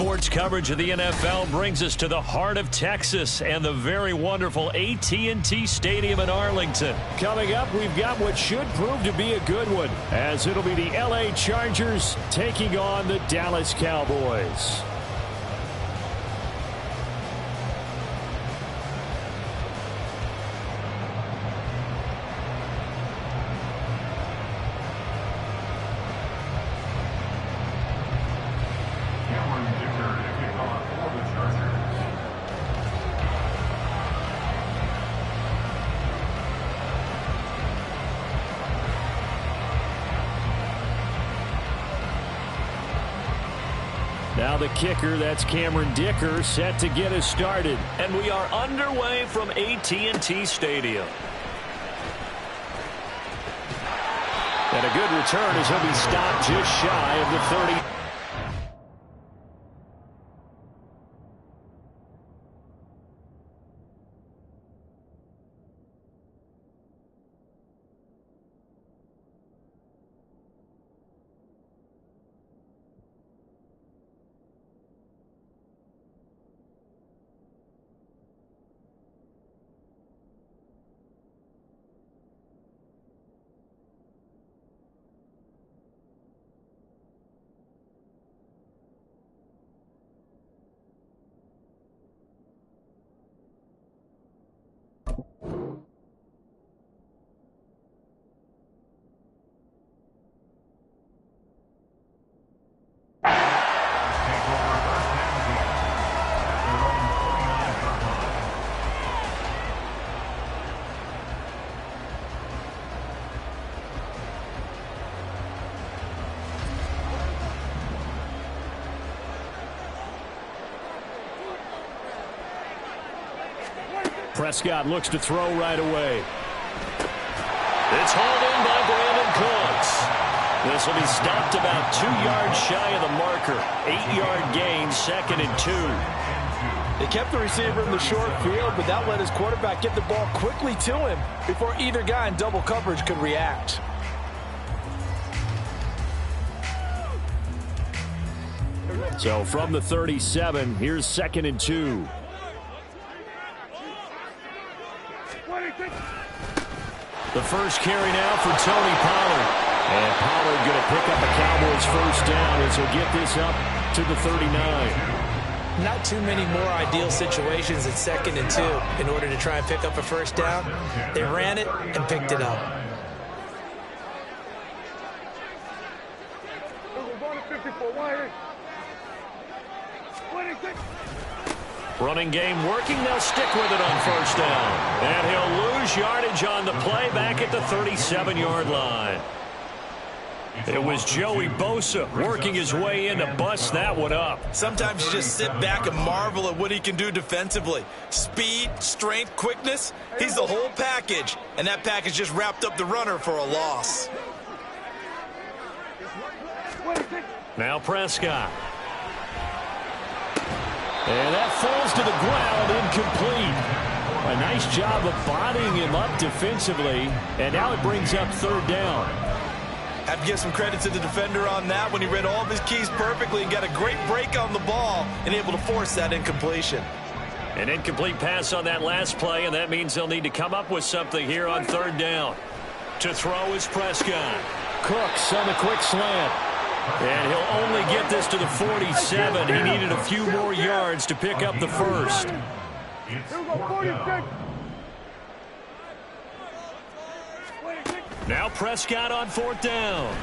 Sports coverage of the NFL brings us to the heart of Texas and the very wonderful AT&T Stadium in Arlington. Coming up, we've got what should prove to be a good one, as it'll be the LA Chargers taking on the Dallas Cowboys. Now the kicker, that's Cameron Dicker, set to get us started. And we are underway from AT&T Stadium. And a good return as he'll be stopped just shy of the 30. Prescott looks to throw right away. It's hauled in by Brandon Cooks. This will be stopped about 2 yards shy of the marker. 8-yard gain, 2nd and 2. They kept the receiver in the short field, but that let his quarterback get the ball quickly to him before either guy in double coverage could react. So from the 37, here's 2nd and 2. The first carry now for Tony Pollard. And Pollard going to pick up a Cowboys first down as he'll get this up to the 39. Not too many more ideal situations at 2nd and 2 in order to try and pick up a first down. They ran it and picked it up. Running game working. They'll stick with it on first down. And he'll lose yardage on the play back at the 37-yard line. It was Joey Bosa working his way in to bust that one up. Sometimes you just sit back and marvel at what he can do defensively. Speed, strength, quickness. He's the whole package. And that package just wrapped up the runner for a loss. Now Prescott. And that falls to the ground, incomplete. A nice job of bodying him up defensively. And now it brings up 3rd down. Have to give some credit to the defender on that when he read all of his keys perfectly and got a great break on the ball and able to force that incompletion. An incomplete pass on that last play, and that means they'll need to come up with something here on 3rd down. To throw is Prescott. Cooks on the quick slant. And he'll only get this to the 47. He needed a few more yards to pick up the first. Now Prescott on 4th down.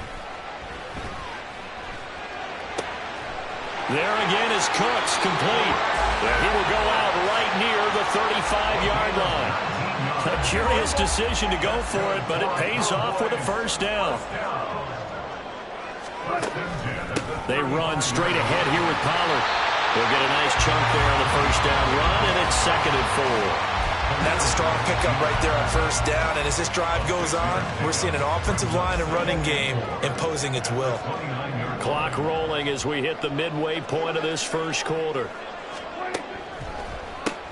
There again is Cooks, complete. He will go out right near the 35-yard line. A curious decision to go for it, but it pays off with a first down. They run straight ahead here with Pollard. They'll get a nice chunk there on the first down run, and it's 2nd and 4. That's a strong pickup right there on first down, and as this drive goes on, we're seeing an offensive line and running game imposing its will. Clock rolling as we hit the midway point of this first quarter.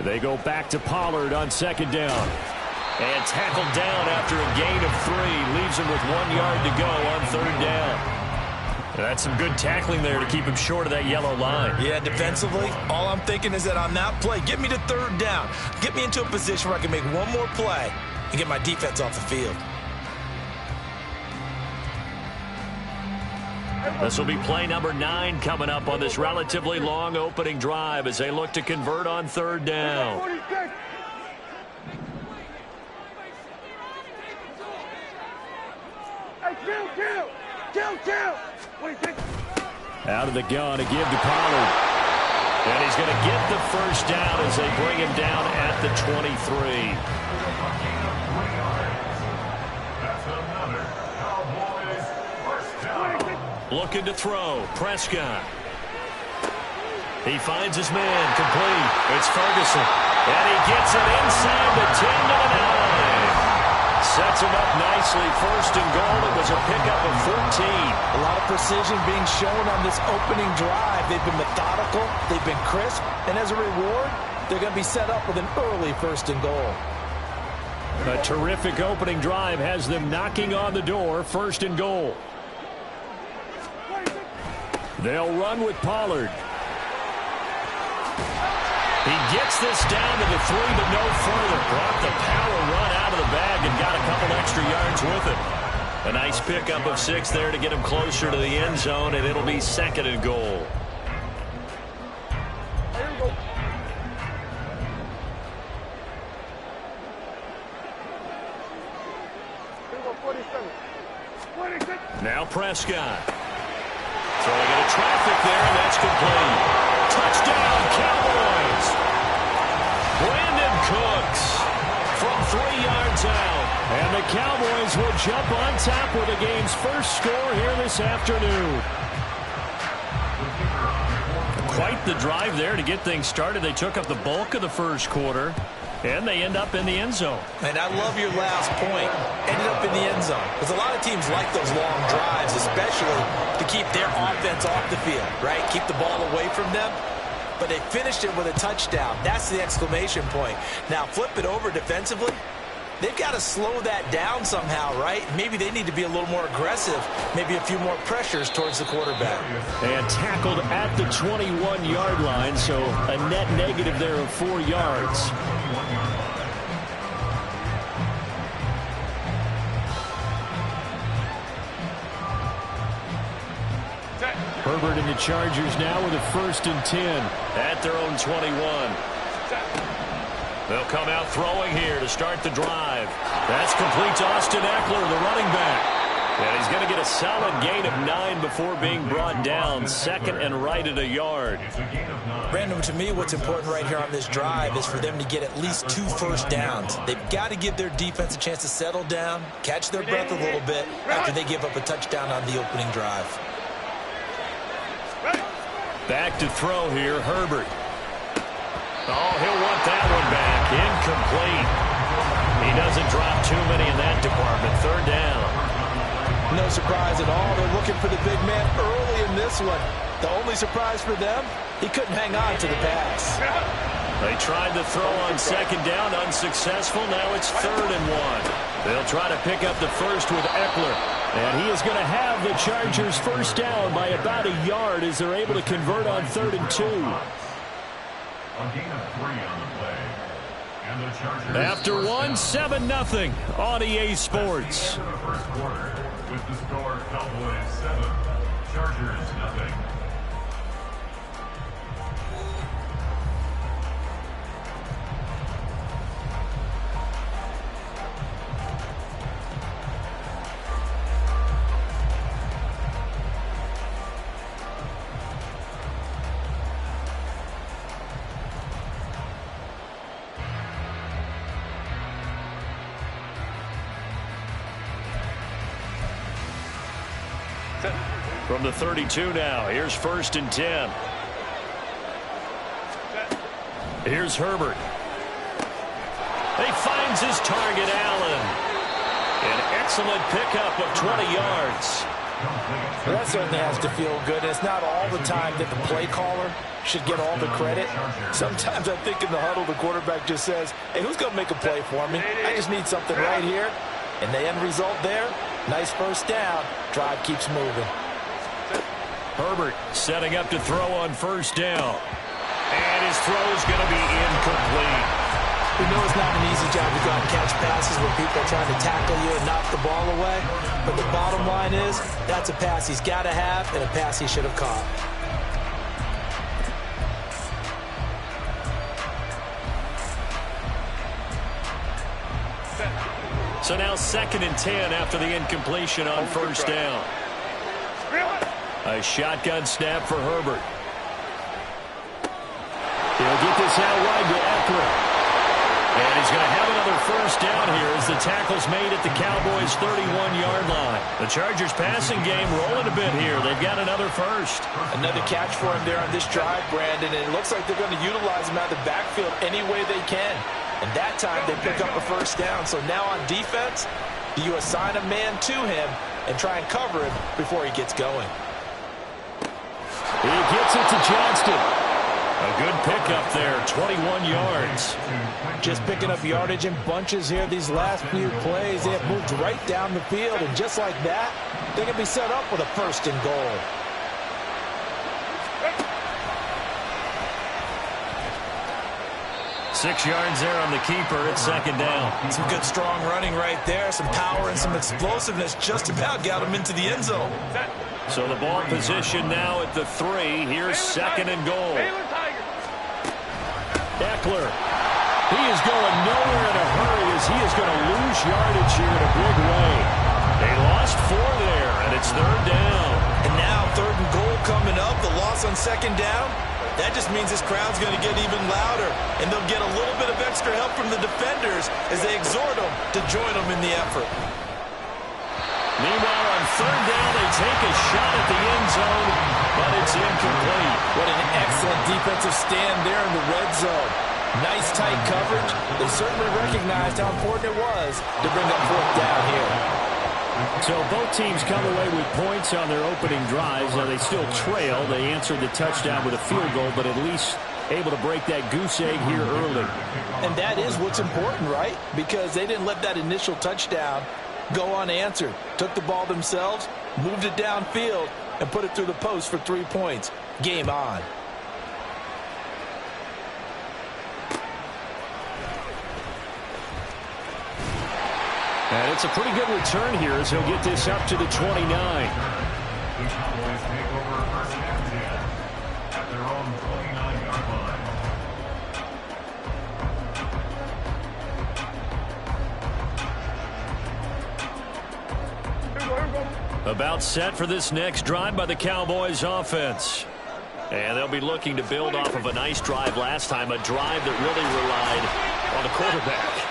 They go back to Pollard on 2nd down. And tackled down after a gain of 3. Leaves him with 1 yard to go on 3rd down. That's some good tackling there to keep him short of that yellow line. Yeah, defensively, all I'm thinking is that on that play, get me to third down. Get me into a position where I can make one more play and get my defense off the field. This will be play number 9 coming up on this relatively long opening drive as they look to convert on third down. Out of the gun, a give to Pollard. And he's going to get the first down as they bring him down at the 23. Looking to throw. Prescott. He finds his man. Complete. It's Ferguson. And he gets it inside the 10 to the 9. Sets him up nicely. First and goal. It was a pickup of 14. A lot of precision being shown on this opening drive. They've been methodical. They've been crisp. And as a reward, they're going to be set up with an early first and goal. A terrific opening drive has them knocking on the door. First and goal. They'll run with Pollard. He gets this down to the 3, but no further. Brought the power run out of the bag and got a couple extra yards with it. A nice pickup of 6 there to get him closer to the end zone, and it'll be second and goal. Now Prescott. Throwing into traffic there, and that's complete. Touchdown, Cowboys. Brandon Cooks from 3 yards out. And the Cowboys will jump on top with the game's first score here this afternoon. Quite the drive there to get things started. They took up the bulk of the first quarter, and they end up in the end zone. And I love your last point. Ended up in the end zone. Because a lot of teams like those long drives, especially to keep their offense off the field, right? Keep the ball away from them. But they finished it with a touchdown. That's the exclamation point. Now flip it over defensively. They've got to slow that down somehow, right? Maybe they need to be a little more aggressive. Maybe a few more pressures towards the quarterback. And tackled at the 21-yard line, so a net negative there of 4 yards. Herbert and the Chargers now with a 1st and 10. At their own 21. They'll come out throwing here to start the drive. That's complete to Austin Eckler, the running back. And he's going to get a solid gain of 9 before being brought down. Second and right at a yard. Brandon, to me, what's important right here on this drive is for them to get at least 2 first downs. They've got to give their defense a chance to settle down, catch their breath a little bit after they give up a touchdown on the opening drive. Back to throw here, Herbert. Oh, he'll want that one back. Incomplete. He doesn't drop too many in that department. Third down. No surprise at all. They're looking for the big man early in this one. The only surprise for them, he couldn't hang on to the pass. They tried to throw on second down, unsuccessful. Now it's 3rd and 1. They'll try to pick up the first with Eckler. And he is going to have the Chargers first down by about a yard as they're able to convert on 3rd and 2. After 1, 7-0 on EA Sports. With the score, Cowboys 7, Chargers 0. From the 32 now, here's 1st and 10. Here's Herbert. He finds his target, Allen. An excellent pickup of 20 yards. Well, that certainly has to feel good. It's not all the time that the play caller should get all the credit. Sometimes I think in the huddle, the quarterback just says, hey, who's going to make a play for me? I just need something right here. And the end result there, nice first down. Drive keeps moving. Herbert setting up to throw on first down. And his throw's going to be incomplete. We know it's not an easy job to go out and catch passes where people are trying to tackle you and knock the ball away. But the bottom line is, that's a pass he's got to have and a pass he should have caught. So now 2nd and 10 after the incompletion on first down. A shotgun snap for Herbert. He'll get this out wide to Eckler. And he's going to have another first down here as the tackle's made at the Cowboys' 31-yard line. The Chargers passing game rolling a bit here. They've got another first. Another catch for him there on this drive, Brandon, and it looks like they're going to utilize him out of the backfield any way they can. And that time they pick up a first down. So now on defense, do you assign a man to him and try and cover him before he gets going? He gets it to Johnston. A good pickup there, 21 yards. Just picking up yardage in bunches here these last few plays. They have moved right down the field, and just like that, they can be set up with a first and goal. Six yards there on the keeper. It's 2nd down. Some good strong running right there. Some power and some explosiveness just about got him into the end zone. So the ball position now at the 3. Here's 2nd and goal. Eckler. He is going nowhere in a hurry as he is going to lose yardage here in a big way. They lost 4 there, and it's 3rd down. And now 3rd and goal coming up. The loss on 2nd down. That just means this crowd's going to get even louder, and they'll get a little bit of extra help from the defenders as they exhort them to join them in the effort. Meanwhile, on 3rd down, they take a shot at the end zone, but it's incomplete. What an excellent defensive stand there in the red zone. Nice tight coverage. They certainly recognized how important it was to bring up 4th down here. So both teams come away with points on their opening drives. Now they still trail. They answered the touchdown with a field goal, but at least able to break that goose egg here early. And that is what's important, right? Because they didn't let that initial touchdown go unanswered. Took the ball themselves, moved it downfield, and put it through the post for 3 points. Game on. And it's a pretty good return here as he'll get this up to the 29. The Cowboys take over 1st and 10 at their own 29-yard line. About set for this next drive by the Cowboys offense. And they'll be looking to build off of a nice drive last time, a drive that really relied on the quarterback.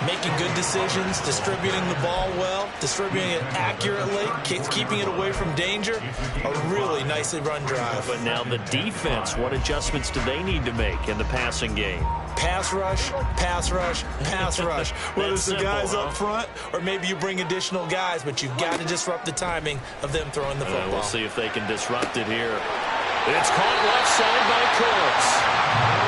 Making good decisions, distributing the ball well, distributing it accurately, keeping it away from danger. A really nicely run drive. But now the defense, what adjustments do they need to make in the passing game? Pass rush, pass rush, pass rush. Whether it's the guys up front or maybe you bring additional guys, but you've got to disrupt the timing of them throwing the football. We'll see if they can disrupt it here. It's caught left side by Cooks.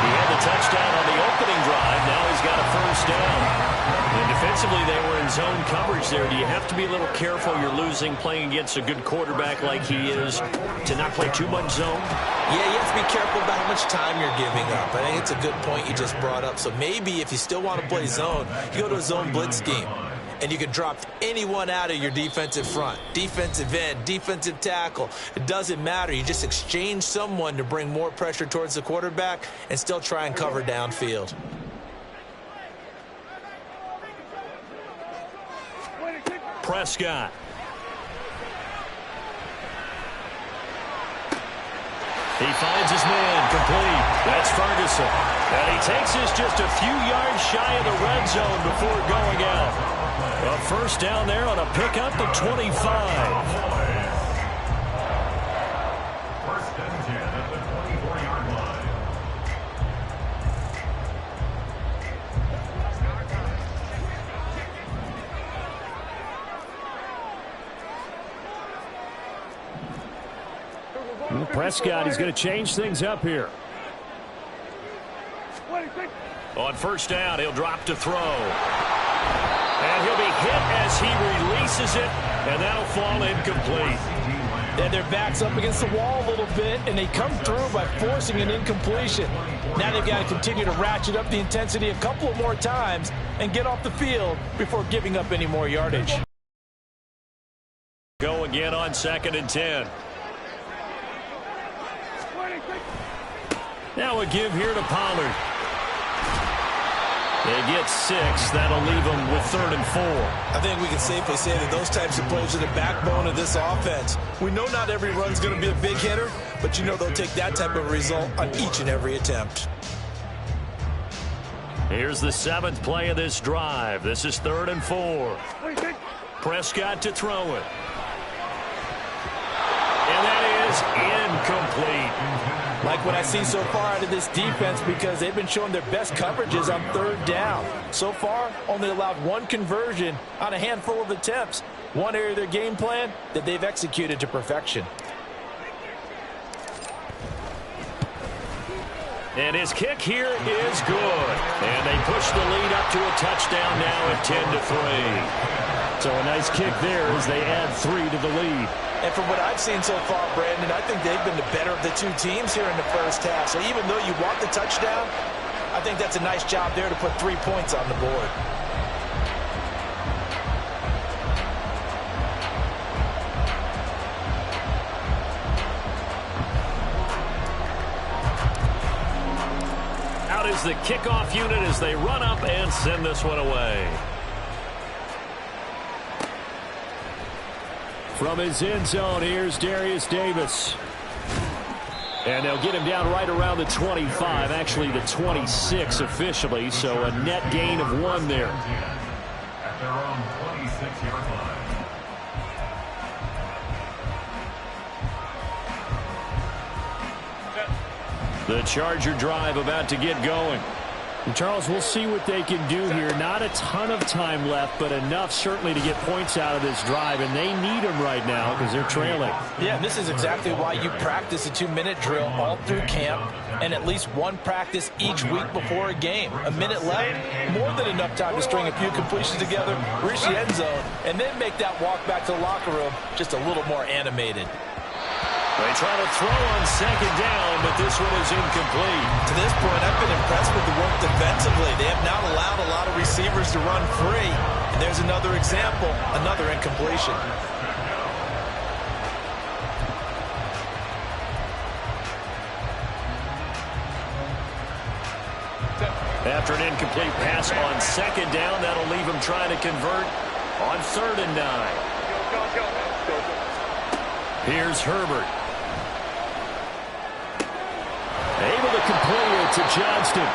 He had the touchdown on the opening drive. Now he's got a first down. And defensively, they were in zone coverage there. Do you have to be a little careful? You're losing playing against a good quarterback like he is to not play too much zone? Yeah, you have to be careful about how much time you're giving up. I think it's a good point you just brought up. So maybe if you still want to play zone, you go to a zone blitz scheme. And you can drop anyone out of your defensive front, defensive end, defensive tackle. It doesn't matter. You just exchange someone to bring more pressure towards the quarterback and still try and cover downfield. Prescott. He finds his man complete. That's Ferguson. And he takes this just a few yards shy of the red zone before going out. A first down there on a pickup of 25. 1st and 10 at the 24-yard line. Prescott, he's going to change things up here. On first down, he'll drop to throw. And he'll be hit as he releases it, and that'll fall incomplete. Then their back's up against the wall a little bit, and they come through by forcing an incompletion. Now they've got to continue to ratchet up the intensity a couple of more times and get off the field before giving up any more yardage. Go again on 2nd and 10. Now a give here to Pollard. They get 6. That'll leave them with 3rd and 4. I think we can safely say that those types of plays are the backbone of this offense. We know not every run's going to be a big hitter, but you know they'll take that type of result on each and every attempt. Here's the 7th play of this drive. This is 3rd and 4. Prescott to throw it. And that is incomplete. Like what I see so far out of this defense, because they've been showing their best coverages on 3rd down. So far, only allowed 1 conversion on a handful of attempts. One area of their game plan that they've executed to perfection. And his kick here is good. And they push the lead up to a touchdown now at 10-3. So a nice kick there as they add 3 to the lead. And from what I've seen so far, Brandon, I think they've been the better of the two teams here in the first half. So even though you want the touchdown, I think that's a nice job there to put 3 points on the board. Out is the kickoff unit as they run up and send this one away. From his end zone, here's Darius Davis. And they'll get him down right around the 25, actually the 26 officially, so a net gain of 1 there. At their own 26-yard line. The Charger drive about to get going. And Charles, we'll see what they can do here. Not a ton of time left, but enough certainly to get points out of this drive, and they need them right now because they're trailing. Yeah, this is exactly why you practice a 2-minute drill all through camp and at least 1 practice each week before a game. A minute left, more than enough time to string a few completions together, reach the end zone, and then make that walk back to the locker room just a little more animated. They try to throw on 2nd down, but this one is incomplete. To this point, I've been impressed with the work defensively. They have not allowed a lot of receivers to run free. And there's another example, another incompletion. After an incomplete pass on 2nd down, that'll leave him trying to convert on 3rd and 9. Here's Herbert. Able to complete it to Johnston.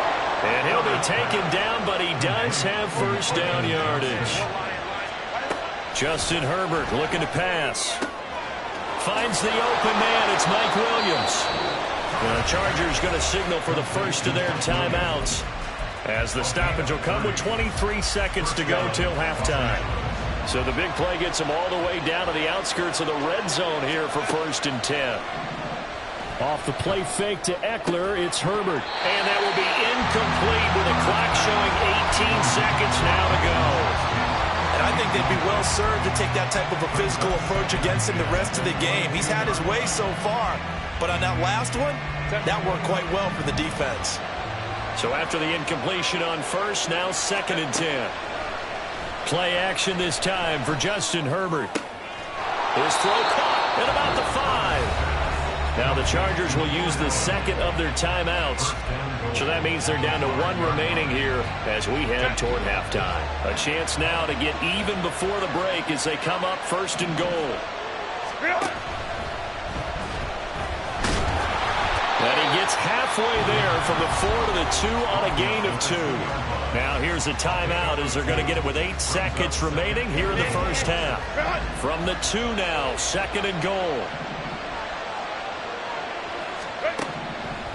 And he'll be taken down, but he does have 1st down yardage. Justin Herbert looking to pass. Finds the open man. It's Mike Williams. The Chargers going to signal for the first of their timeouts, as the stoppage will come with 23 seconds to go till halftime. So the big play gets them all the way down to the outskirts of the red zone here for 1st and 10. Off the play fake to Eckler, it's Herbert. And that will be incomplete with a clock showing 18 seconds now to go. And I think they'd be well served to take that type of a physical approach against him the rest of the game. He's had his way so far, but on that last one, that worked quite well for the defense. So after the incompletion on 1st, now 2nd and 10. Play action this time for Justin Herbert. His throw caught at about the 5. Now the Chargers will use the 2nd of their timeouts. So that means they're down to 1 remaining here as we head toward halftime. A chance now to get even before the break as they come up 1st and goal. And he gets halfway there from the 4 to the 2 on a gain of 2. Now here's a timeout as they're going to get it with 8 seconds remaining here in the first half. From the 2 now, 2nd and goal.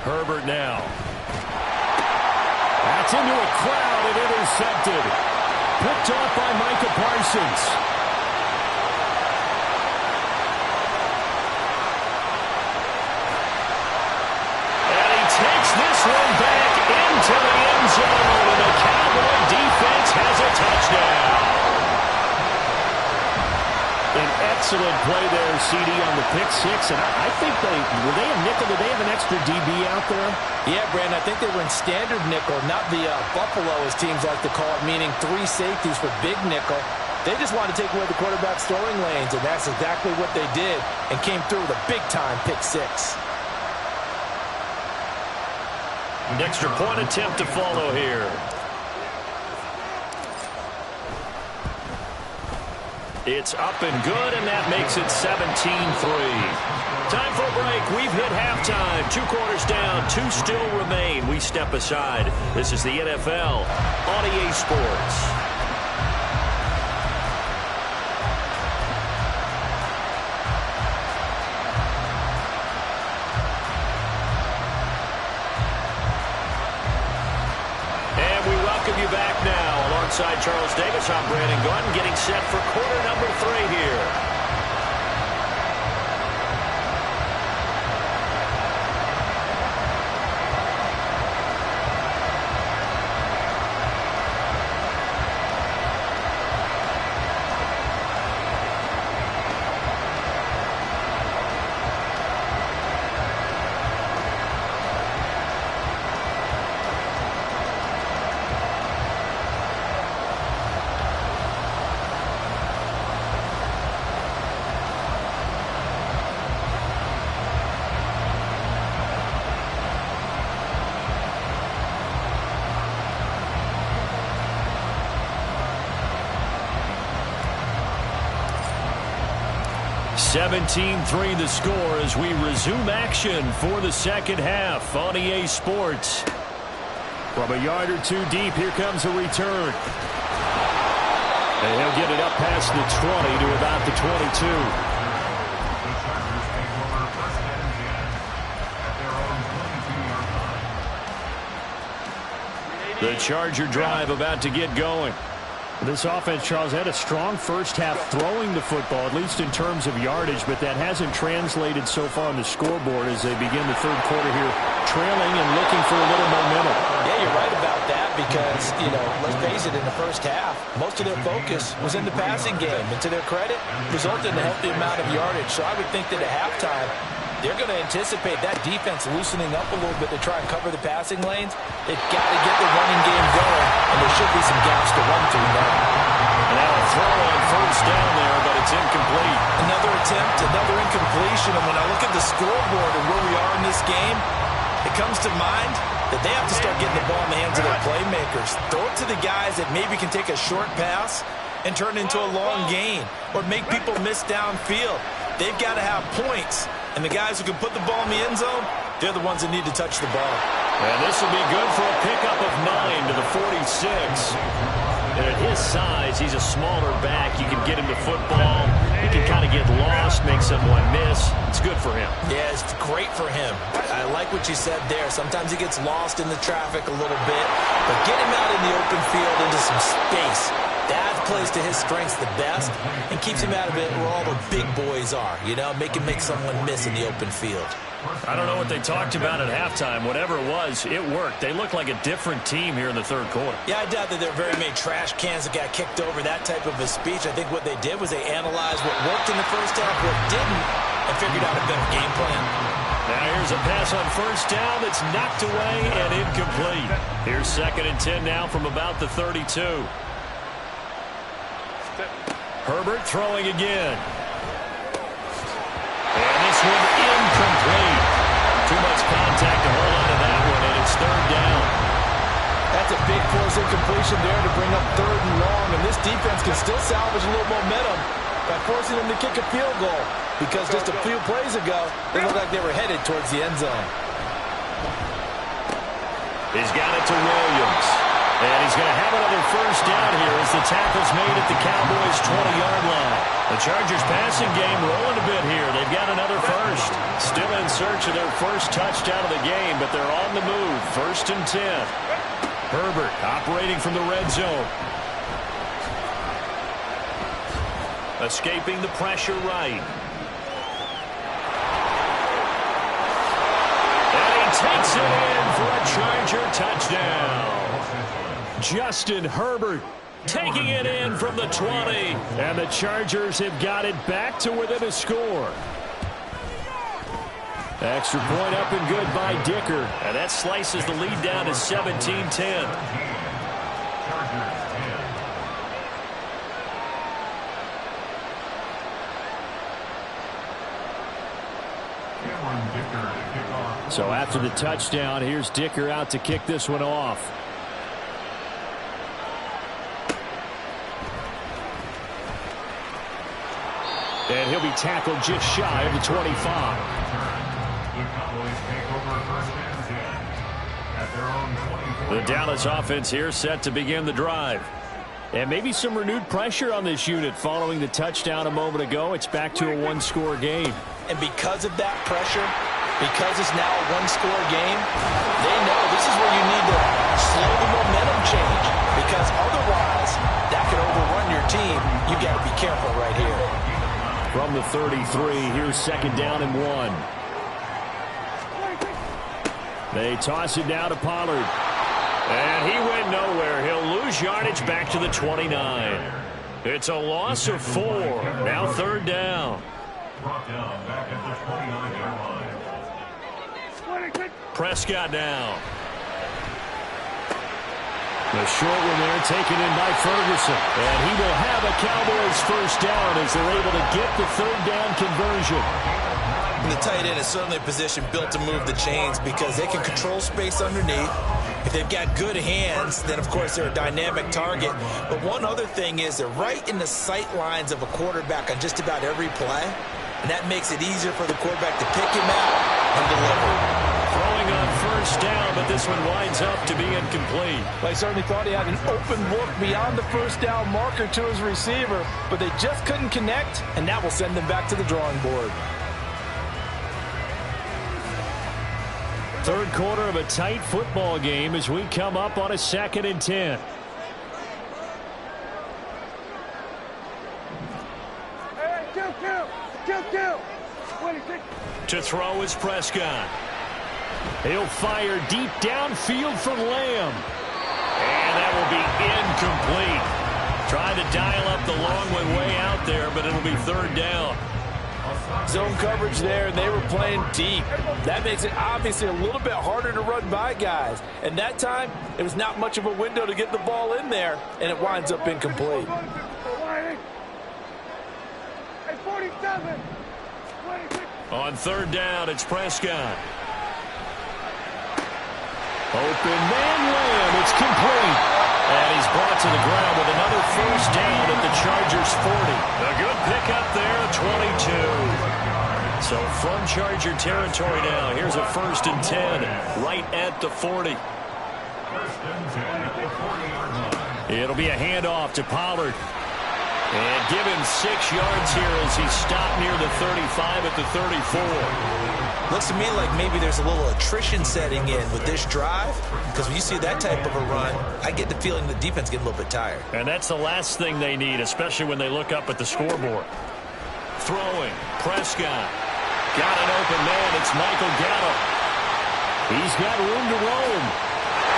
Herbert now. That's into a crowd and intercepted. Picked off by Micah Parsons. And he takes this one back into the end zone, and the Cowboy defense has a touchdown. An Excellent play there, CD, on the pick six. And I think were they a nickel? Did they have an extra DB out there? Yeah, Brandon, I think they were in standard nickel, not the Buffalo, as teams like to call it, meaning 3 safeties for big nickel. They just wanted to take away the quarterback's throwing lanes, and that's exactly what they did, and came through with a big-time pick six. An extra point attempt to follow here. It's up and good, and that makes it 17-3. Time for a break. We've hit halftime. 2 quarters down, 2 still remain. We step aside. This is the NFL on EA Sports. You back now alongside Charles Davis. I'm Brandon Gunn, getting set for quarter number 3 here. (17-3) the score as we resume action for the second half on EA Sports. From a yard or 2 deep, here comes a return. And he'll get it up past the 20 to about the 22. The Charger drive about to get going. This offense, Charles, had a strong first half throwing the football, at least in terms of yardage, but that hasn't translated so far on the scoreboard as they begin the third quarter here, trailing and looking for a little momentum. Yeah, you're right about that because, let's face it, in the first half, most of their focus was in the passing game. And to their credit, resulted in a healthy amount of yardage. So I would think that at halftime, they're going to anticipate that defense loosening up a little bit to try and cover the passing lanes. They've got to get the running game going, and there should be some gaps to run through now. And now a throw on first down there, but it's incomplete. Another attempt, another incompletion, and when I look at the scoreboard and where we are in this game, it comes to mind that they have to start getting the ball in the hands of their playmakers. Throw it to the guys that maybe can take a short pass and turn it into a long gain or make people miss downfield. They've got to have points. And the guys who can put the ball in the end zone, they're the ones that need to touch the ball. And this will be good for a pickup of 9 to the 46. And at his size, he's a smaller back. You can get him to football. He can kind of get lost, make someone miss. It's good for him. Yeah, it's great for him. I like what you said there. Sometimes he gets lost in the traffic a little bit. But get him out in the open field into some space. That plays to his strengths the best and keeps him out of it where all the big boys are, make someone miss in the open field. I don't know what they talked about at halftime. Whatever it was, it worked. They look like a different team here in the third quarter. Yeah, I doubt that there are very many trash cans that got kicked over, that type of a speech. I think what they did was they analyzed what worked in the first half, what didn't, and figured out a better game plan. Now here's a pass on first down that's knocked away and incomplete. Here's 2nd and 10 now from about the 32. Herbert throwing again. And this one incomplete. Too much contact to hold on to that one, and it's 3rd down. That's a big force incompletion there to bring up 3rd and long, and this defense can still salvage a little momentum by forcing them to kick a field goal because just a few plays ago, they looked like they were headed towards the end zone. He's got it to Williams. And he's going to have another first down here as the tackle's made at the Cowboys' 20-yard line. The Chargers passing game rolling a bit here. They've got another first. Still in search of their first touchdown of the game, but they're on the move. 1st and 10. Herbert operating from the red zone. Escaping the pressure right. And he takes it in for a Charger touchdown. Justin Herbert taking it in from the 20. And the Chargers have got it back to within a score. Extra point up and good by Dicker. And that slices the lead down to 17-10. So after the touchdown, here's Dicker out to kick this one off. And he'll be tackled just shy of the 25. The Dallas offense here set to begin the drive. And maybe some renewed pressure on this unit following the touchdown a moment ago. It's back to a one-score game. And because of that pressure, because it's now a one-score game, they know this is where you need to slow the momentum change. Because otherwise, that could overrun your team. You got to be careful right here. From the 33, here's second down and 1. They toss it down to Pollard. And he went nowhere. He'll lose yardage back to the 29. It's a loss of 4. Now third down. Prescott now. The short one there taken in by Ferguson. And he will have a Cowboys first down as they're able to get the third down conversion. And the tight end is certainly a position built to move the chains because they can control space underneath. If they've got good hands, then, of course, they're a dynamic target. But one other thing is they're right in the sight lines of a quarterback on just about every play. And that makes it easier for the quarterback to pick him out and deliver. Throwing on first down, but this one winds up to be incomplete. Well, he certainly thought he had an open look beyond the first down marker to his receiver, but they just couldn't connect, and that will send them back to the drawing board. Third quarter of a tight football game as we come up on a 2nd and 10. To throw is Prescott. He'll fire deep downfield from Lamb. And that will be incomplete. Trying to dial up the long way out there, but it'll be third down. Zone coverage there, and they were playing deep. That makes it obviously a little bit harder to run by guys. And that time, it was not much of a window to get the ball in there, and it winds up incomplete. On third down, it's Prescott. Open man Lamb. It's complete. And he's brought to the ground with another first down at the Chargers 40. A good pickup there, 22. So from Charger territory now, here's a 1st and 10 right at the 40. It'll be a handoff to Pollard. And give him 6 yards here as he stopped near the 35 at the 34. Looks to me like maybe there's a little attrition setting in with this drive, because when you see that type of a run, I get the feeling the defense get a little bit tired. And that's the last thing they need, especially when they look up at the scoreboard. Throwing, Prescott. Got an open man, it's Michael Gallup. He's got room to roam.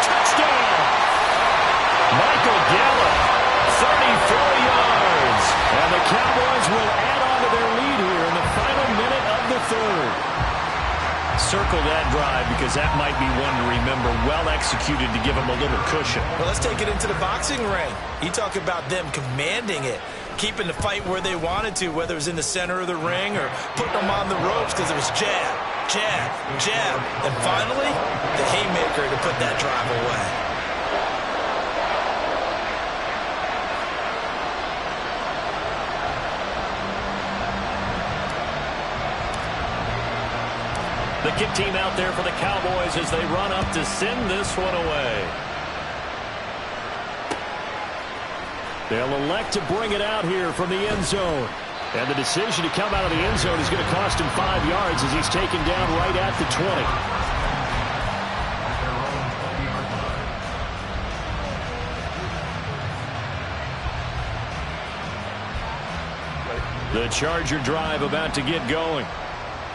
Touchdown! Michael Gallup, 34 yards. And the Cowboys will add on to their lead here in the final minute of the third. Circle that drive because that might be one to remember. Well executed to give them a little cushion. Well, let's take it into the boxing ring. You talk about them commanding it, keeping the fight where they wanted to, whether it was in the center of the ring or putting them on the ropes because it was jab, jab, jab. And finally, the haymaker to put that drive away. The kick team out there for the Cowboys as they run up to send this one away. They'll elect to bring it out here from the end zone. And the decision to come out of the end zone is going to cost him 5 yards as he's taken down right at the 20. The Charger drive about to get going.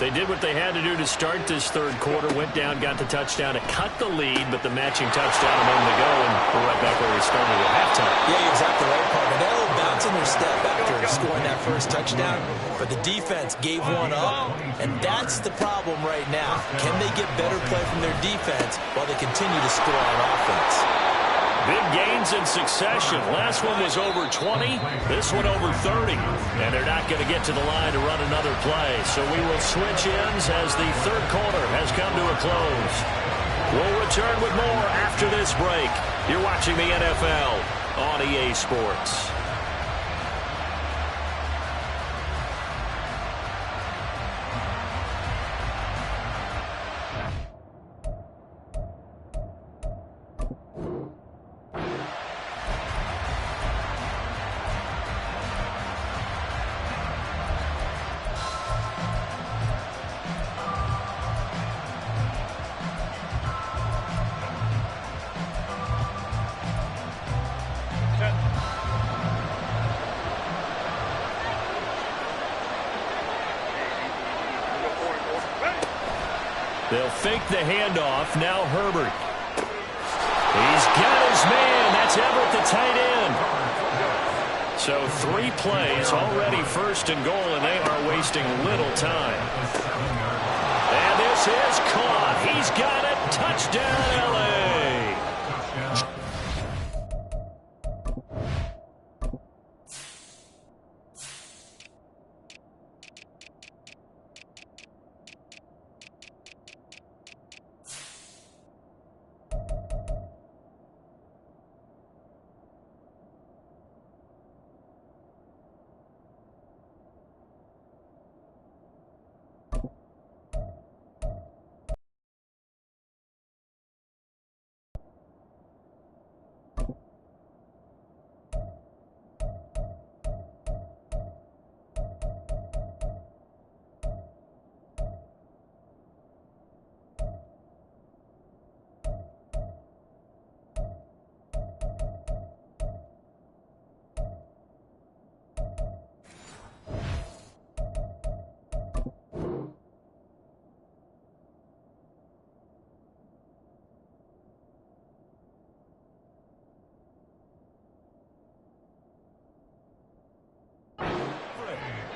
They did what they had to do to start this third quarter, went down, got the touchdown to cut the lead, but the matching touchdown a moment ago, and we're right back where we started at halftime. Yeah, you're exactly right, partner. They had a little bounce in their step after scoring that first touchdown, but the defense gave one up, and that's the problem right now. Can they get better play from their defense while they continue to score on offense? Big gains in succession. Last one was over 20. This one over 30. And they're not going to get to the line to run another play. So we will switch ends as the third quarter has come to a close. We'll return with more after this break. You're watching the NFL on EA Sports. They'll fake the handoff. Now Herbert. He's got his man. That's Everett, the tight end. So 3 plays, already first and goal, and they are wasting little time. And this is caught. He's got it. Touchdown, L.A.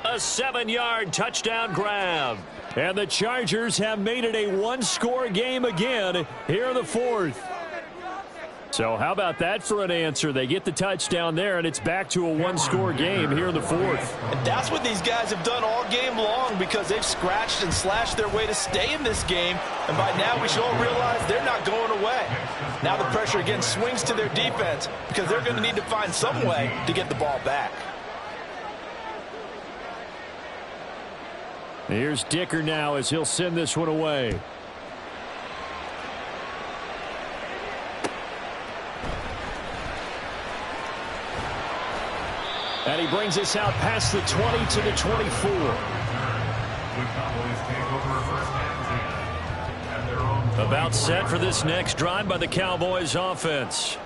A 7-yard touchdown grab. And the Chargers have made it a one-score game again here in the fourth. So how about that for an answer? They get the touchdown there, and it's back to a one-score game here in the fourth. And that's what these guys have done all game long, because they've scratched and slashed their way to stay in this game. And by now we should all realize they're not going away. Now the pressure again swings to their defense, because they're going to need to find some way to get the ball back. Here's Dicker now as he'll send this one away. And he brings us out past the 20 to the 24. About set for this next drive by the Cowboys offense.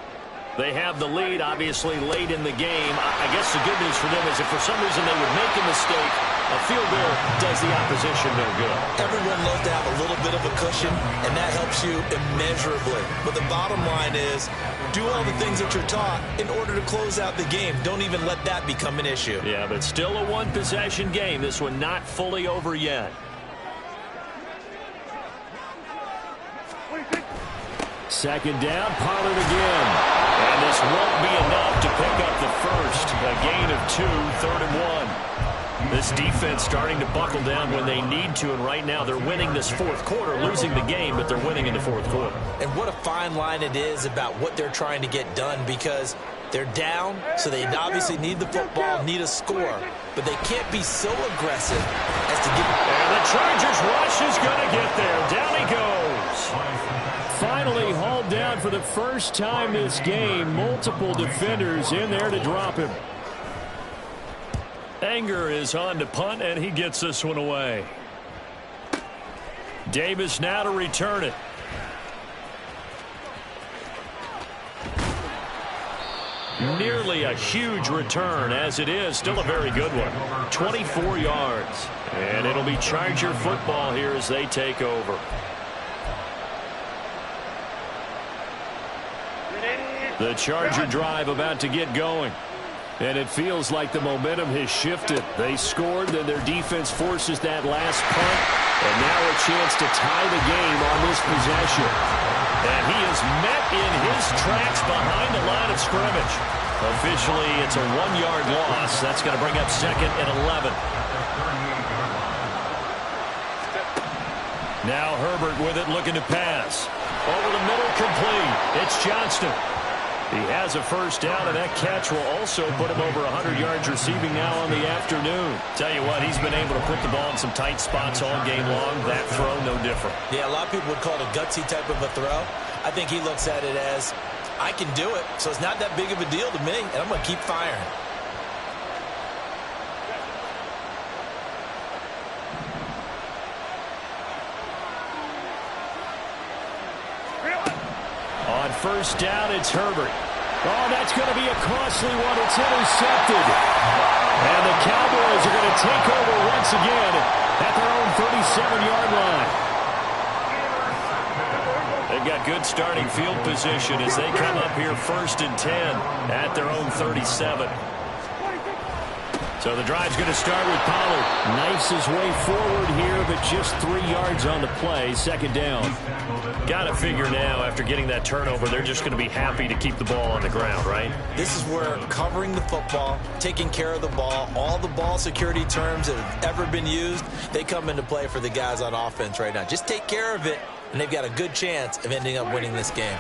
They have the lead, obviously, late in the game. I guess the good news for them is if for some reason they would make a mistake, a field goal does the opposition no good. Everyone loves to have a little bit of a cushion, and that helps you immeasurably. But the bottom line is, do all the things that you're taught in order to close out the game. Don't even let that become an issue. Yeah, but still a one-possession game. This one not fully over yet. Second down, Pollard again. And this won't be enough to pick up the first. A gain of 2, 3rd and 1. This defense starting to buckle down when they need to, and right now they're winning this fourth quarter, losing the game, but they're winning in the fourth quarter. And what a fine line it is about what they're trying to get done, because they're down, so they obviously need the football, need a score, but they can't be so aggressive as to get... And the Chargers rush is going to get there. Down he goes. Finally hauled down for the first time this game. Multiple defenders in there to drop him. Anger is on to punt, and he gets this one away. Davis now to return it. Nearly a huge return. As it is, still a very good one. 24 yards. And it'll be Charger football here as they take over. The Charger drive about to get going. And it feels like the momentum has shifted. They scored, then their defense forces that last punt. And now a chance to tie the game on this possession. And he is met in his tracks behind the line of scrimmage. Officially, it's a 1-yard loss. That's going to bring up 2nd and 11. Now Herbert with it, looking to pass. Over the middle, complete. It's Johnston. He has a first down, and that catch will also put him over 100 yards receiving now on the afternoon. Tell you what, he's been able to put the ball in some tight spots all game long. That throw, no different. Yeah, a lot of people would call it a gutsy type of a throw. I think he looks at it as, I can do it, so it's not that big of a deal to me, and I'm going to keep firing. On first down, it's Herbert. Oh, that's going to be a costly one. It's intercepted. And the Cowboys are going to take over once again at their own 37-yard line. They've got good starting field position as they come up here 1st and 10 at their own 37. So the drive's going to start with Pollard. Knifes his way forward here, but just 3 yards on the play. 2nd down. Got to figure now, after getting that turnover, they're just going to be happy to keep the ball on the ground, right? This is where covering the football, taking care of the ball, all the ball security terms that have ever been used, they come into play for the guys on offense right now. Just take care of it, and they've got a good chance of ending up winning this game.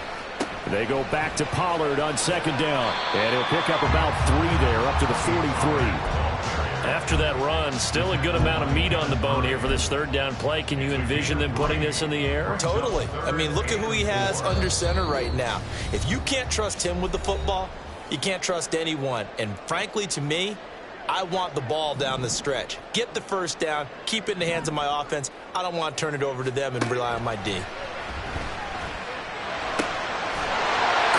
They go back to Pollard on 2nd down, and he'll pick up about 3 there, up to the 43. After that run, still a good amount of meat on the bone here for this 3rd down play. Can you envision them putting this in the air? Totally. I mean, look at who he has under center right now. If you can't trust him with the football, you can't trust anyone. And frankly, to me, I want the ball down the stretch. Get the first down, keep it in the hands of my offense. I don't want to turn it over to them and rely on my D.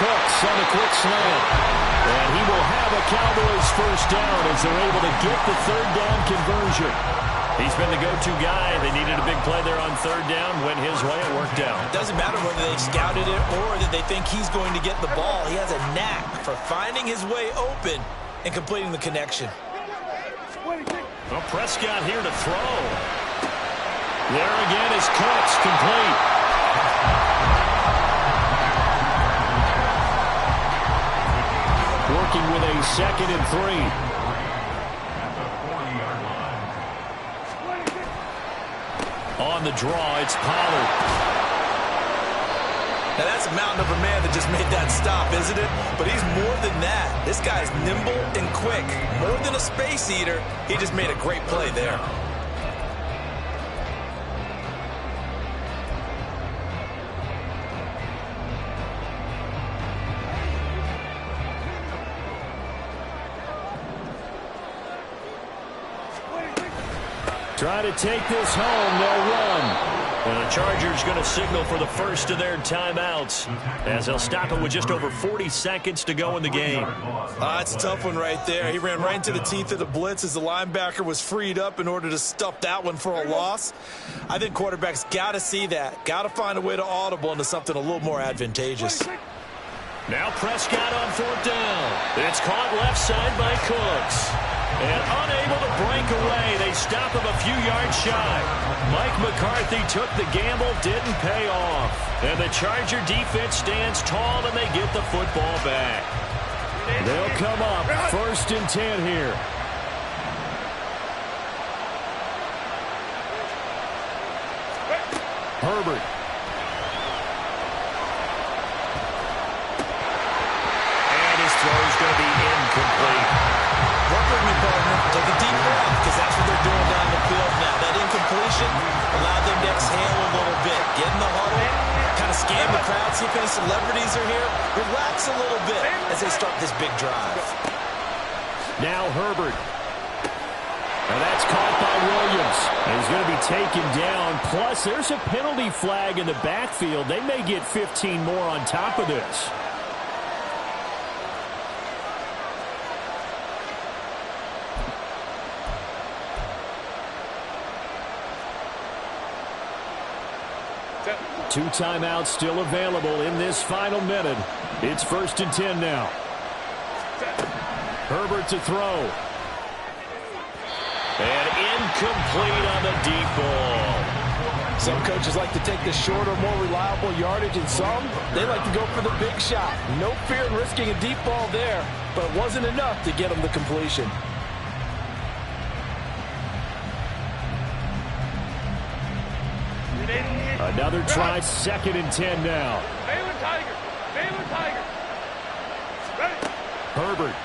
Cooks on the quick slant. And he will have a Cowboys first down as they're able to get the 3rd down conversion. He's been the go-to guy. They needed a big play there on 3rd down. Went his way. It worked out. It doesn't matter whether they've scouted it or that they think he's going to get the ball. He has a knack for finding his way open and completing the connection. Well, Prescott here to throw. There again is Cooks, complete. Working with a 2nd and 3. On the draw, it's Pollard. Now that's a mountain of a man that just made that stop, isn't it? But he's more than that. This guy's nimble and quick. More than a space eater, he just made a great play there. Trying to take this home, they'll run. And the Chargers going to signal for the first of their timeouts as they'll stop it with just over 40 seconds to go in the game. That's a tough one right there. He ran right into the teeth of the blitz as the linebacker was freed up in order to stuff that one for a loss. I think quarterbacks got to see that. Got to find a way to audible into something a little more advantageous. Now Prescott on 4th down. It's caught left side by Cooks. And unable to break away, they stop him a few yards shy. Mike McCarthy took the gamble, didn't pay off. And the Charger defense stands tall, and they get the football back. They'll come up 1st and 10 here. Herbert. And his throw is going to be incomplete. Work with me, partner. Take a deep breath, because that's what they're doing down the field now. That incompletion allowed them to exhale a little bit. Get in the huddle, kind of scan the crowd, see if any celebrities are here. Relax a little bit as they start this big drive. Now Herbert. And that's caught by Williams. And he's going to be taken down. Plus, there's a penalty flag in the backfield. They may get 15 more on top of this. 2 timeouts still available in this final minute. It's 1st and 10 now. Herbert to throw. And incomplete on the deep ball. Some coaches like to take the shorter, more reliable yardage, and some, they like to go for the big shot. No fear in risking a deep ball there, but it wasn't enough to get them the completion. Another try, 2nd and 10 now. Herbert.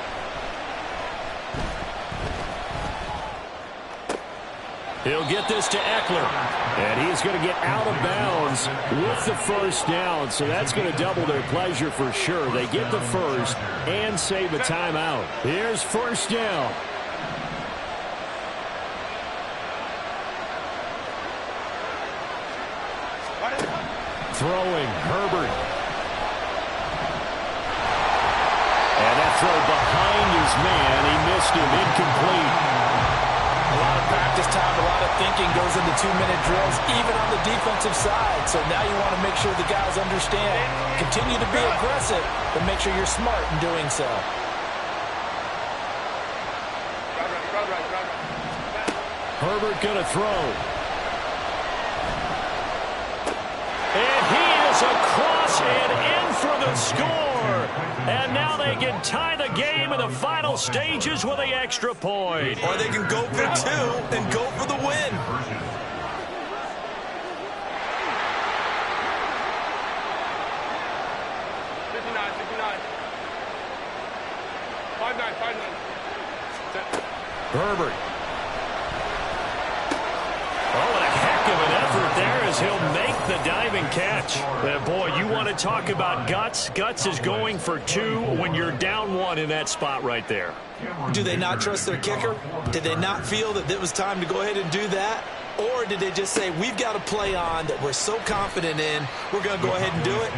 He'll get this to Eckler. And he's going to get out of bounds with the 1st down, so that's going to double their pleasure for sure. They get the 1st and save a timeout. Here's 1st down. Throwing, Herbert. And that throw behind his man. He missed him, incomplete. A lot of practice time, a lot of thinking goes into 2-minute drills, even on the defensive side. So now you want to make sure the guys understand. Continue to be aggressive, but make sure you're smart in doing so. Herbert going to throw. And he is across and in for the score. And now they can tie the game in the final stages with the extra point. Or they can go for 2 and go for the win. Herbert. Oh, and a heck of an effort there as he'll make the diving catch. Boy, you want to talk about guts. Guts is going for 2 when you're down 1 in that spot right there. Do they not trust their kicker? Did they not feel that it was time to go ahead and do that? Or did they just say, we've got a play on that we're so confident in, we're going to go ahead and do it?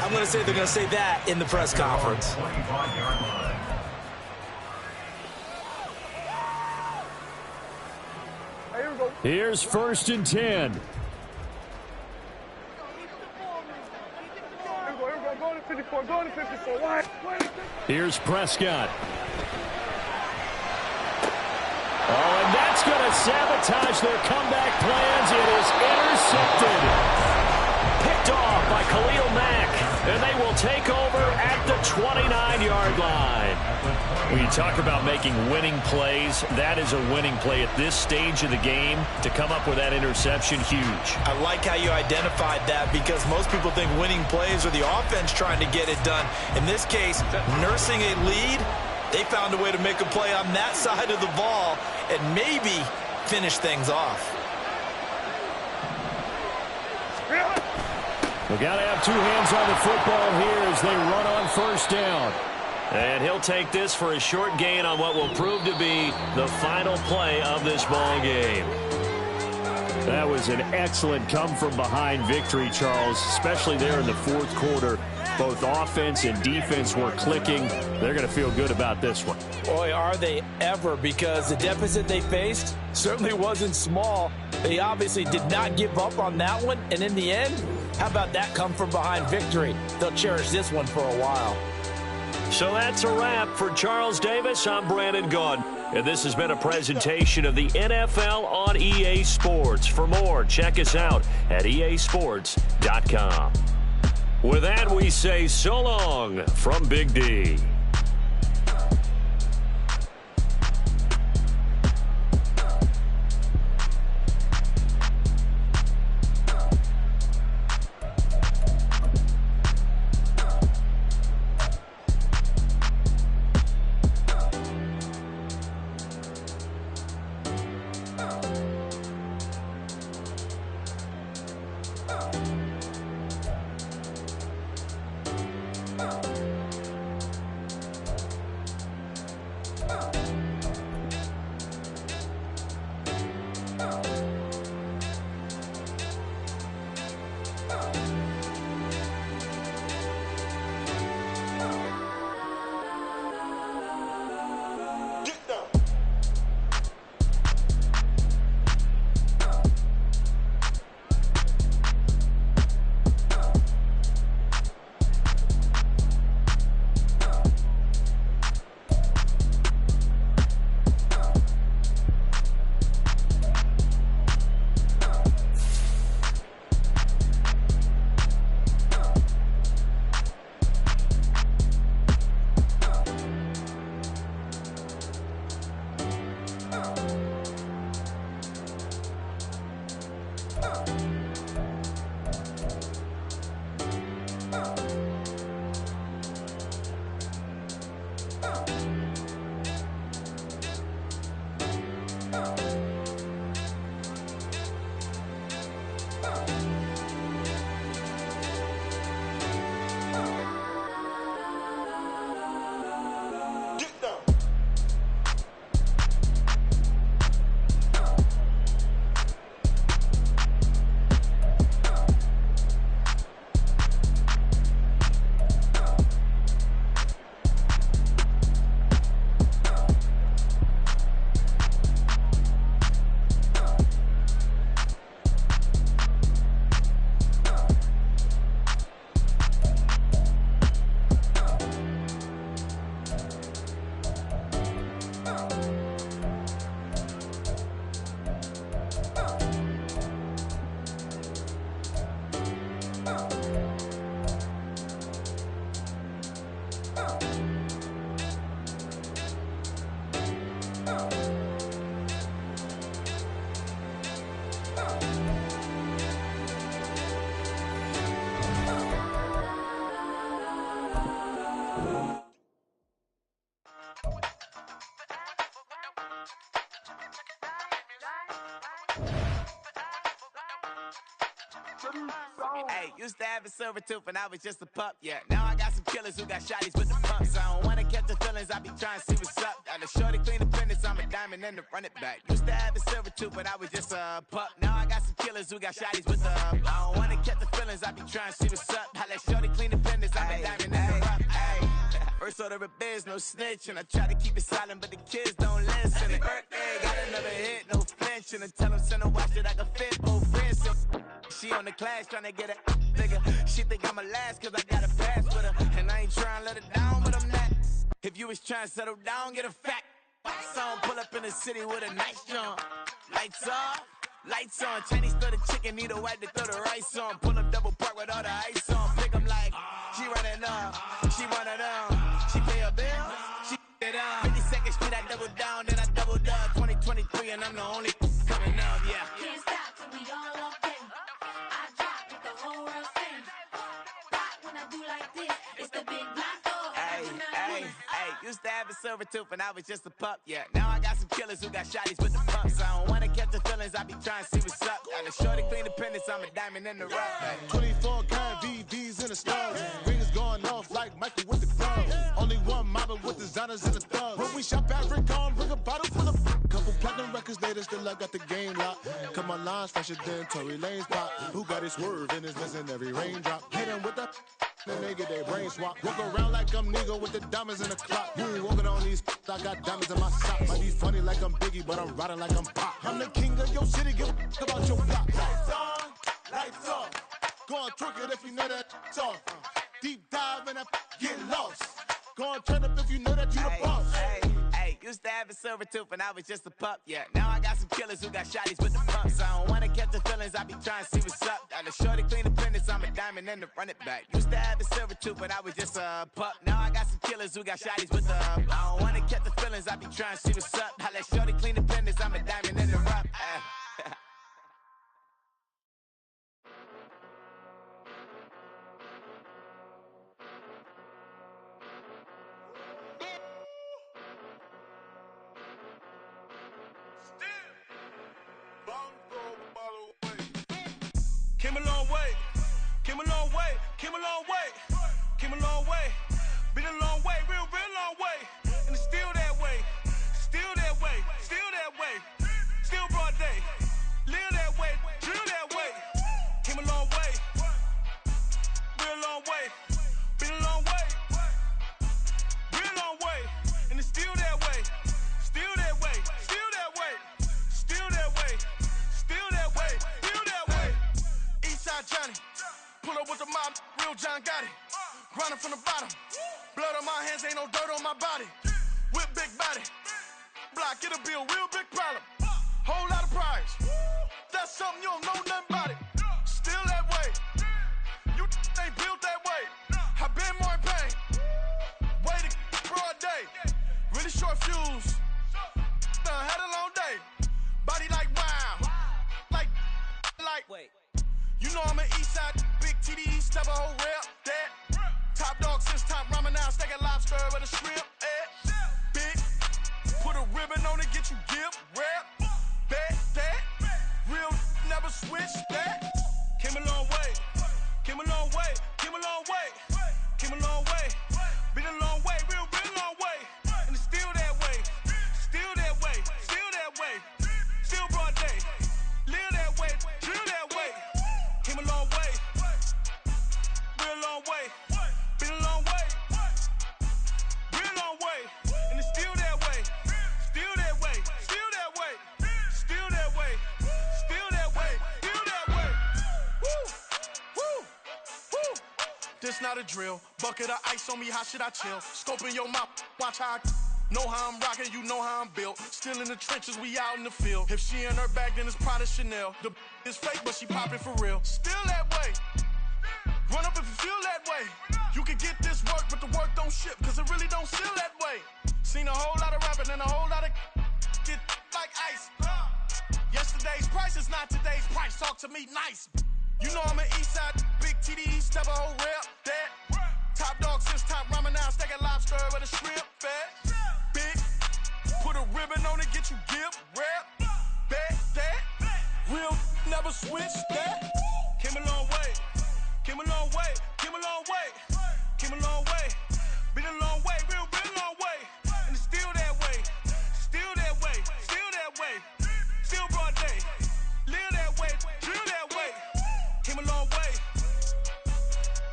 I'm going to say they're going to say that in the press conference. Here's 1st and 10. Here's Prescott. Oh, and that's going to sabotage their comeback plans. It is intercepted. Picked off by Khalil Mack. And they will take over at the 29-yard line. When you talk about making winning plays, that is a winning play at this stage of the game. To come up with that interception, huge. I like how you identified that because most people think winning plays are the offense trying to get it done. In this case, nursing a lead, they found a way to make a play on that side of the ball and maybe finish things off. We got to have 2 hands on the football here as they run on 1st down. And he'll take this for a short gain on what will prove to be the final play of this ball game. That was an excellent come-from-behind victory, Charles, especially there in the 4th quarter. Both offense and defense were clicking. They're going to feel good about this one. Boy, are they ever, because the deficit they faced certainly wasn't small. They obviously did not give up on that one, and in the end, how about that come-from-behind victory? They'll cherish this one for a while. So that's a wrap for Charles Davis. I'm Brandon Gaudin, and this has been a presentation of the NFL on EA Sports. For more, check us out at easports.com. With that, we say so long from Big D. Hey, used to have a silver tooth and I was just a pup, yeah. Now I got some killers who got shotties with the pumps. I don't wanna catch the feelings, I be trying to see what's up. Got a shorty clean the fitness, I'm a diamond and to run it back. Used to have a silver tooth, but I was just a pup. Now I got some killers who got shotties with the I don't wanna catch the feelings, I be trying to see what's up. I let shorty clean the fitness, I'm a diamond and to run it. First order of biz, no snitch, and I try to keep it silent, but the kids don't listen. And birthday, got another hit, no flinch, and I tell them send a watch that I can fit both friends. So she on the class trying to get a nigga. She think I'm a last cause I got a pass with her. And I ain't trying to let her down, but I'm not. If you was trying to settle down, get a fat song. Pull up in the city with a nice jump. Lights off, lights on. Chinese throw the chicken, need a wipe to throw the rice on. Pull up double park with all the ice on. Pick 'em like, she running up, she running up. She pay her bills, she it up. 52nd Street, I double down, then I doubled up. 2023 and I'm the only coming up, yeah. Can't stop till we all up in. I drop with the whole world sing. Rock when I do like this, it's the big black door. Hey, used to have a silver tooth and I was just a pup, yeah. Now I got some killers who got shotties with the pumps. I don't wanna catch the feelings, I be trying to see what's up. Got a shorty clean the pendants, I'm a diamond in the rough. Hey. 24 karat VVs in the stars. Rings going off like Michael with the clubs. Only one model with designers in the thugs. When we shop at Rick on, bring a bottle full of couple platinum records later, still I got the game locked. Cut my lines fresher than Tory Lane's pop. Who got his swerve and is missing every raindrop. Hit him with the then they get their brain swap. Walk around like I'm nigga with the diamonds in the clock. You ain't walking on these, I got diamonds in my sock. Might be funny like I'm Biggie, but I'm riding like I'm Pop. I'm the king of your city, give a about your block. Lights on, lights off. Go on, twerk it if you know that it's off. Deep dive and I get lost. Go on, turn up if you know that you the boss. Hey, used to have a silver tooth and I was just a pup, yeah. Now I got some killers who got shotties with the pumps. I don't wanna catch the feelings, I be trying to see what's up. Got a shorty clean the pendants, I'm a diamond and to run it back. Used to have a silver tooth, but I was just a pup. Now I got some killers who got shotties with the I don't wanna catch the feelings, I be trying to see what's up. I let shorty clean the pendants, I'm a diamond in the rough. Came a long way, came a long way, came a long way, came a long way, been a long way, real long way, and it's still that way, still that way, still that way, still broad day, live that way, drill that way, came a long way, real long way, been a long way, real long way, and it's still that way, still that way, still that way, still that way, still that way, still that way. Eastside Johnny, pull up with the mob, real John Gotti. Grinding from the bottom, blood on my hands, ain't no dirt on my body. With big body, block, it'll be a real big problem. Whole lot of prize, that's something you don't know nothing about it. Still that way, you ain't built that way. I been more in pain, way to broad day. Really short fuse, had a long day. Body like wow, like. Wait. You know I'm an Eastside, big TDE, step a whole rep, that it's not a drill. Bucket of ice on me, how should I chill? Scoping your mouth, watch how I know how I'm rocking, you know how I'm built. Still in the trenches, we out in the field. If she in her bag, then it's Prada Chanel. The is fake, but she popping for real. Still that way. Run up if you feel that way. You can get this work, but the work don't ship, cause it really don't feel that way. Seen a whole lot of rapping and a whole lot of get like ice. Yesterday's price is not today's price. Talk to me nice. You know I'm an east side, big TDE, step a whole rep, that. Top dog since top ramen now, steak and lobster with a shrimp, fat. Big, put a ribbon on it, get you give, rep, bet, that. Real, never switch, that. Came a long way, came a long way, came a long way, came a long way. Been a long way, real been a long way. And it's still that way, still that way, still that way. Still broad day, live that way, drill that way. Came a long way,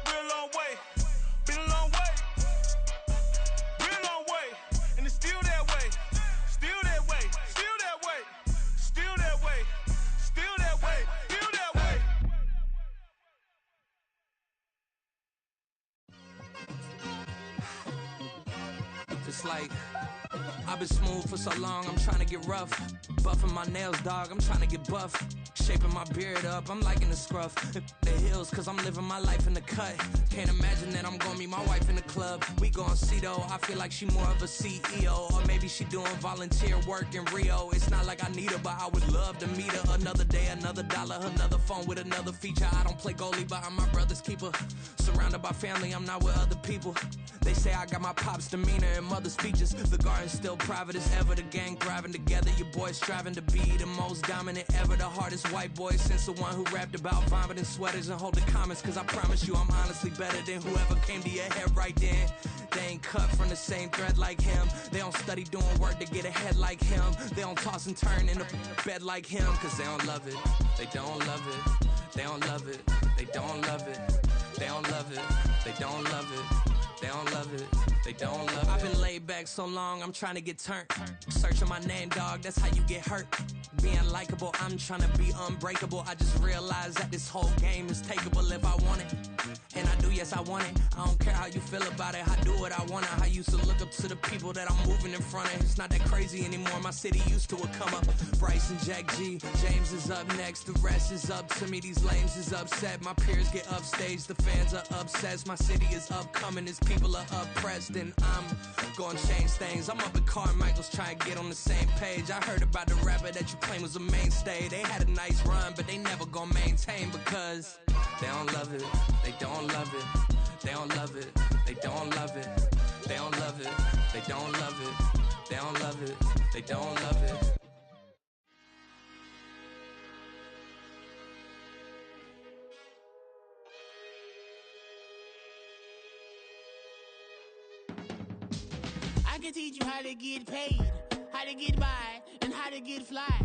real long way. Been a long way, real long way. And it's still that way, still that way, still that way, still that way, still that way, still that way. It's like I've been smooth for so long, I'm trying to get rough. Buffing my nails, dog, I'm trying to get buff. Shaping my beard up, I'm liking the scruff. The hills, cause I'm living my life in the cut. Can't imagine that I'm gonna meet my wife in the club. We gon' see though, I feel like she more of a CEO. Or maybe she doing volunteer work in Rio. It's not like I need her, but I would love to meet her. Another day, another dollar, another phone with another feature. I don't play goalie, but I'm my brother's keeper. Surrounded by family, I'm not with other people. They say I got my pop's demeanor and mother's features. The garden's still private as ever. The gang thriving together. Your boys striving to be the most dominant ever. The hardest white boy since the one who rapped about vomiting sweaters and holding comments. Cause I promise you I'm honestly better than whoever came to your head right then. They ain't cut from the same thread like him. They don't study doing work to get ahead like him. They don't toss and turn in the bed like him. Cause they don't love it. They don't love it. They don't love it. They don't love it. They don't love it. They don't love it. They don't love it, they don't love it. I've been laid back so long, I'm trying to get turned. Searching my name, dog, that's how you get hurt. Being likable, I'm trying to be unbreakable. I just realized that this whole game is takeable if I want it. And I do, yes, I want it. I don't care how you feel about it, I do what I want it. I used to look up to the people that I'm moving in front of. It's not that crazy anymore, my city used to come up. Bryce and Jack G, James is up next. The rest is up to me, these lames is upset. My peers get upstage, the fans are obsessed. My city is upcoming, it's people are oppressed, and I'm gonna change things. I'm up at Carmichael's trying to get on the same page. I heard about the rapper that you claim was a mainstay. They had a nice run, but they never gonna maintain because they don't love it. They don't love it. They don't love it. They don't love it. They don't love it. They don't love it. They don't love it. They don't love it. I can teach you how to get paid, how to get by, and how to get fly.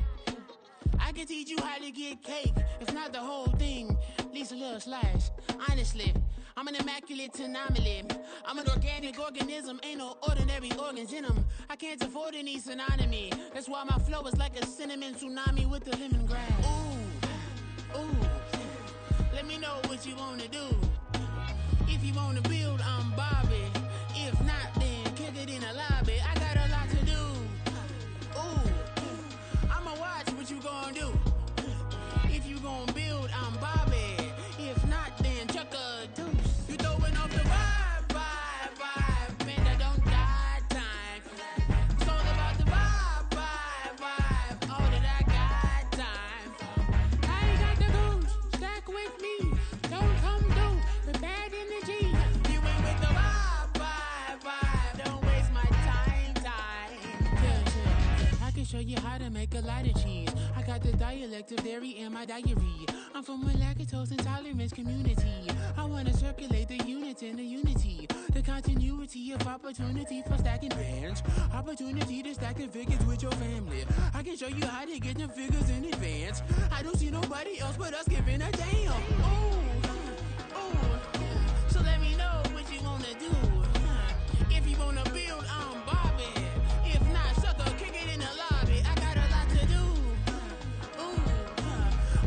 I can teach you how to get cake, if not the whole thing, at least a little slice. Honestly, I'm an immaculate anomaly. I'm an organic organism, ain't no ordinary organs in them. I can't afford any synonymy. That's why my flow is like a cinnamon tsunami with the lemongrass. Ooh, ooh, let me know what you wanna do. If you wanna build, I'm Bobby. If not, then kick it in the lobby. I got a lot to do. Ooh, I'ma watch what you gonna do. If you gonna build, I'm Bobby. If not, then chuck a deuce. You throwing off the vibe, man, I don't got time. It's all about the vibe, all that I got time. I ain't got the goose, stack with me. Don't come through with bad energy. You ain't with the vibe, don't waste my time. Yeah, I can show you how to make a lot of cheese. I got the dialect of dairy in my diary. I'm from a lactose intolerance community. I wanna circulate the units in the unity. The continuity of opportunity for stacking bands. Opportunity to stack the figures with your family. I can show you how to get them figures in advance. I don't see nobody else but us giving a damn. Ooh, so let me know what you wanna do. If you wanna build, I'm Bobby. If not, sucker, kick it in the lobby. I got a lot to do. Ooh,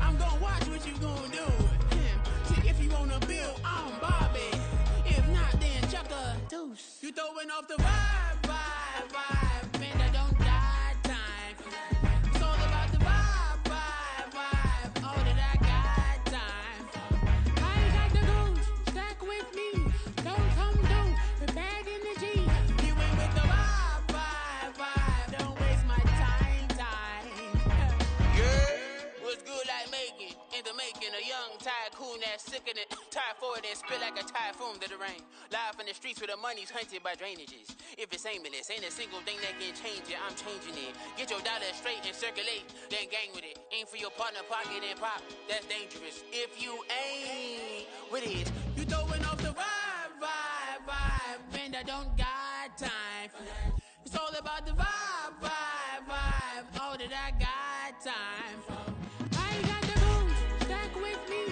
I'm gonna watch what you gonna do. See, if you wanna build, I'm Bobby. deuce. You throwing off the vibe. Man, I don't got time. It's all about the vibe. All that I got time. I ain't got the goose. Stack with me. Don't come through with bad energy. You ain't with the vibe. Don't waste my time. Yeah, what's good like making? In the making, a young tycoon that's sick in it. Tire forward and spit like a typhoon to the rain. Live in the streets where the money's hunted by drainages. If it's aimless, ain't a single thing that can change it. I'm changing it. Get your dollar straight and circulate, then gang with it. Aim for your partner, pocket and pop. That's dangerous. If you ain't with it, you throwing off the vibe. And I don't got time. It's all about the vibe. All that I got time. I ain't got the booze. Stack with me.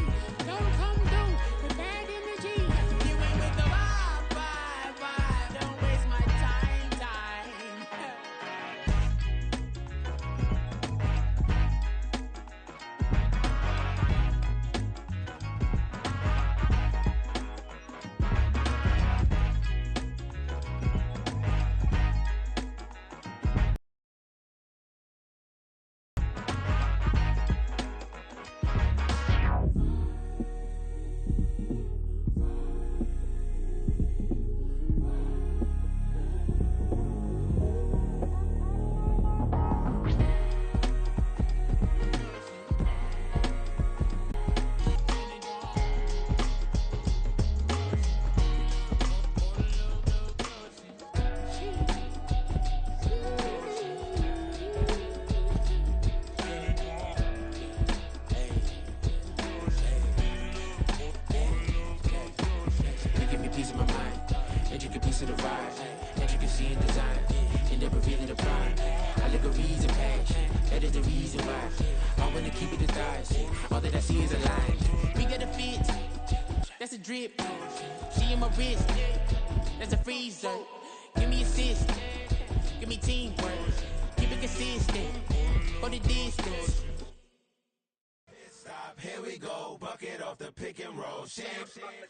Don't come through with bad energy. You ain't with the vibe. Don't waste my time. That's a drip. She in my wrist. That's a freezer. Give me assist. Give me teamwork. Keep it consistent. For the distance. Stop, here we go. Bucket off the pick and roll. Shit,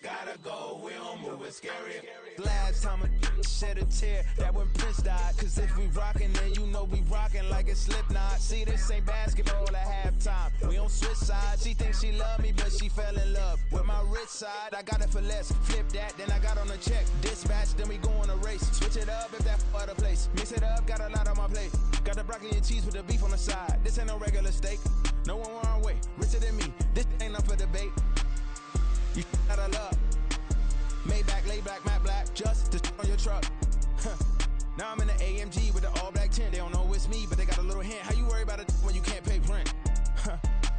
gotta go. We don't move it scary. Last time a shed a tear, that when Prince died. Cause if we rockin', then you know we rockin' like a Slipknot. See, this ain't basketball at halftime. We don't switch sides. She thinks she love me, but she fell in love with my rich side. I got it for less. Flip that, then I got on a check. Dispatch, then we go on a race. Switch it up if that other place. Mix it up, got a lot on my plate. Got the broccoli and cheese with the beef on the side. This ain't no regular steak. No one wrong way, richer than me. This ain't up for debate. You out of luck. Maybach, lay black, matte black, just to on your truck. Now I'm in the AMG with the all black tint. They don't know it's me, but they got a little hint. How you worry about it when you can't pay rent?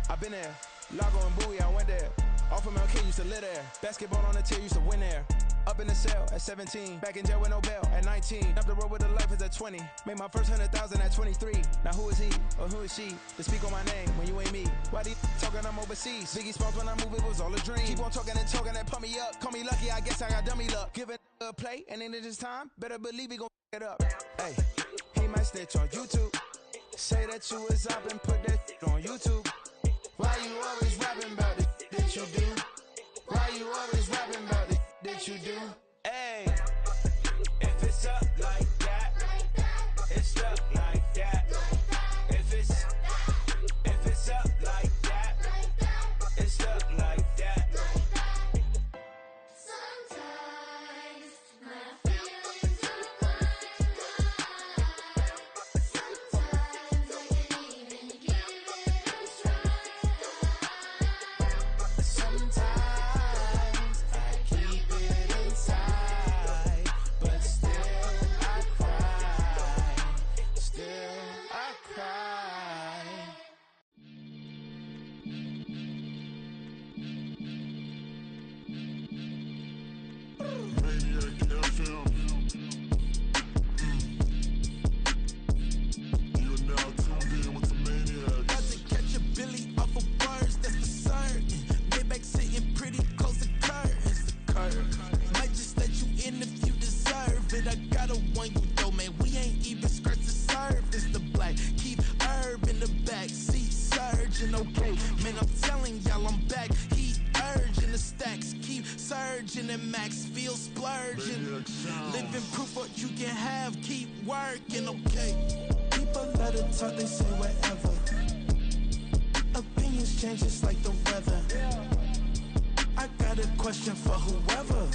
I've been there. Lago and Bowie, I went there. Off of MLK, used to live there. Basketball on the tier, used to win there. Up in the cell at 17. Back in jail with no bail at 19. Up the road with a life is at 20. Made my first 100,000 at 23. Now who is he or who is she to speak on my name when you ain't me? Why they talking I'm overseas? Biggie Smalls when I move, it was all a dream. Keep on talking and pump me up. Call me lucky, I guess I got dummy luck. Give it a play and then it is time. Better believe he gon' it up. Hey, he might snitch on YouTube. Say that you was up and put that on YouTube. Why you always rapping about it that you do? Why you always rapping about it that you do? Hey, if it's up like that, it's stuck like that. If it's up like that, it's stuck like that. Sometimes my feelings are blind. Sometimes I can't even give it a try. Sometimes I keep it inside. Living proof what you can have, keep working, okay. People let it talk, they say whatever. Opinions change just like the weather. I got a question for whoever.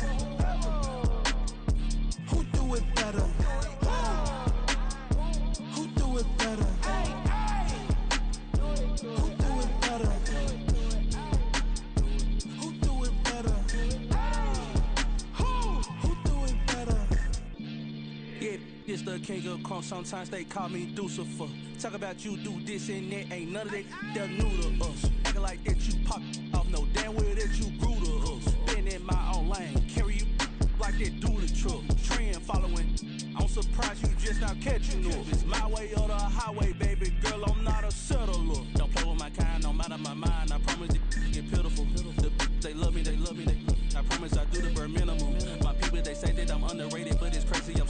Who do it better? Who do it better? Who do it better? Who do it better? Who do it better? Yeah, it's the king of crunk. Sometimes they call me Lucifer. Talk about you do this and that. Ain't none of that they're new to us. Acting like that you pop off. No damn well that you grew to us. Been in my own lane. Carry you like that do the truck. Trend following. I'm surprised you just now catching up. It's my way or the highway, baby girl. I'm not a settler. Don't play with my kind, no matter my mind. I promise it get pitiful. They love me, they love me, they love me. I promise I do the bare minimum. My people, they say that I'm underrated, but it's crazy. I'm